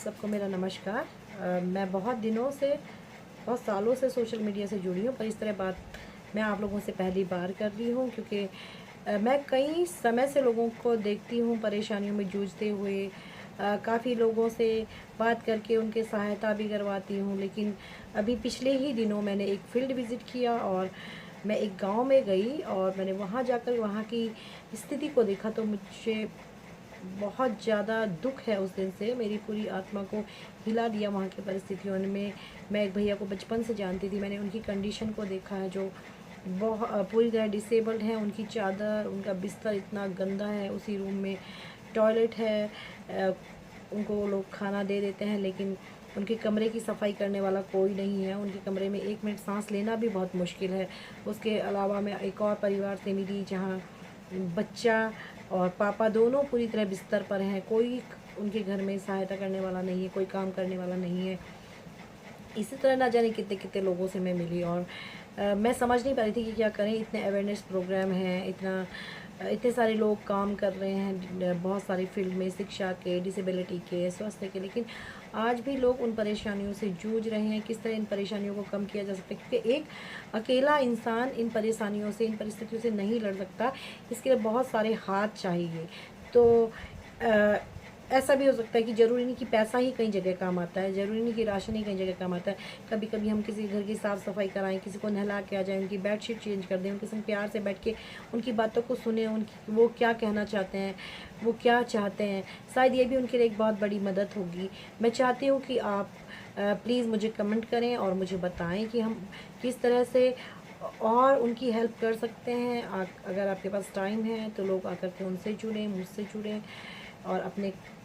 सबको मेरा नमस्कार। मैं बहुत सालों से सोशल मीडिया से जुड़ी हूँ, पर इस तरह बात मैं आप लोगों से पहली बार कर रही हूँ, क्योंकि मैं कई समय से लोगों को देखती हूँ परेशानियों में जूझते हुए। काफ़ी लोगों से बात करके उनके सहायता भी करवाती हूँ, लेकिन अभी पिछले ही दिनों मैंने एक फील्ड विज़िट किया और मैं एक गांव में गई और मैंने वहाँ जाकर वहाँ की स्थिति को देखा, तो मुझे बहुत ज़्यादा दुख है। उस दिन से मेरी पूरी आत्मा को हिला दिया वहाँ की परिस्थितियों ने। मैं एक भैया को बचपन से जानती थी, मैंने उनकी कंडीशन को देखा है, जो पूरी तरह डिसेबल्ड हैं। उनकी चादर, उनका बिस्तर इतना गंदा है, उसी रूम में टॉयलेट है। उनको वो लोग खाना दे देते हैं, लेकिन उनके कमरे की सफाई करने वाला कोई नहीं है। उनके कमरे में 1 मिनट सांस लेना भी बहुत मुश्किल है। उसके अलावा मैं एक और परिवार से मिली, जहाँ बच्चा और पापा दोनों पूरी तरह बिस्तर पर हैं। कोई उनके घर में सहायता करने वाला नहीं है, कोई काम करने वाला नहीं है। इसी तरह ना जाने कितने कितने लोगों से मैं मिली, और मैं समझ नहीं पा रही थी कि क्या करें। इतने अवेयरनेस प्रोग्राम हैं, इतने सारे लोग काम कर रहे हैं बहुत सारी फील्ड में, शिक्षा के, डिसेबिलिटी के, स्वास्थ्य के, लेकिन आज भी लोग उन परेशानियों से जूझ रहे हैं। किस तरह इन परेशानियों को कम किया जा सकता है, क्योंकि एक अकेला इंसान इन परेशानियों से, इन परिस्थितियों से नहीं लड़ सकता। इसके लिए बहुत सारे हाथ चाहिए। तो ऐसा भी हो सकता है कि ज़रूरी नहीं कि पैसा ही कई जगह काम आता है, ज़रूरी नहीं कि राशन ही कई जगह काम आता है। कभी कभी हम किसी घर की साफ़ सफाई कराएं, किसी को नहला के आ जाएं, उनकी बेडशीट चेंज कर दें, उनके संग प्यार से बैठ के उनकी बातों को सुने, उनकी वो क्या कहना चाहते हैं, वो क्या चाहते हैं। शायद ये भी उनके लिए एक बहुत बड़ी मदद होगी। मैं चाहती हूँ कि आप प्लीज़ मुझे कमेंट करें और मुझे बताएं कि हम किस तरह से और उनकी हेल्प कर सकते हैं। अगर आपके पास टाइम है तो लोग आकर के उनसे जुड़ें, मुझसे जुड़ें और अपने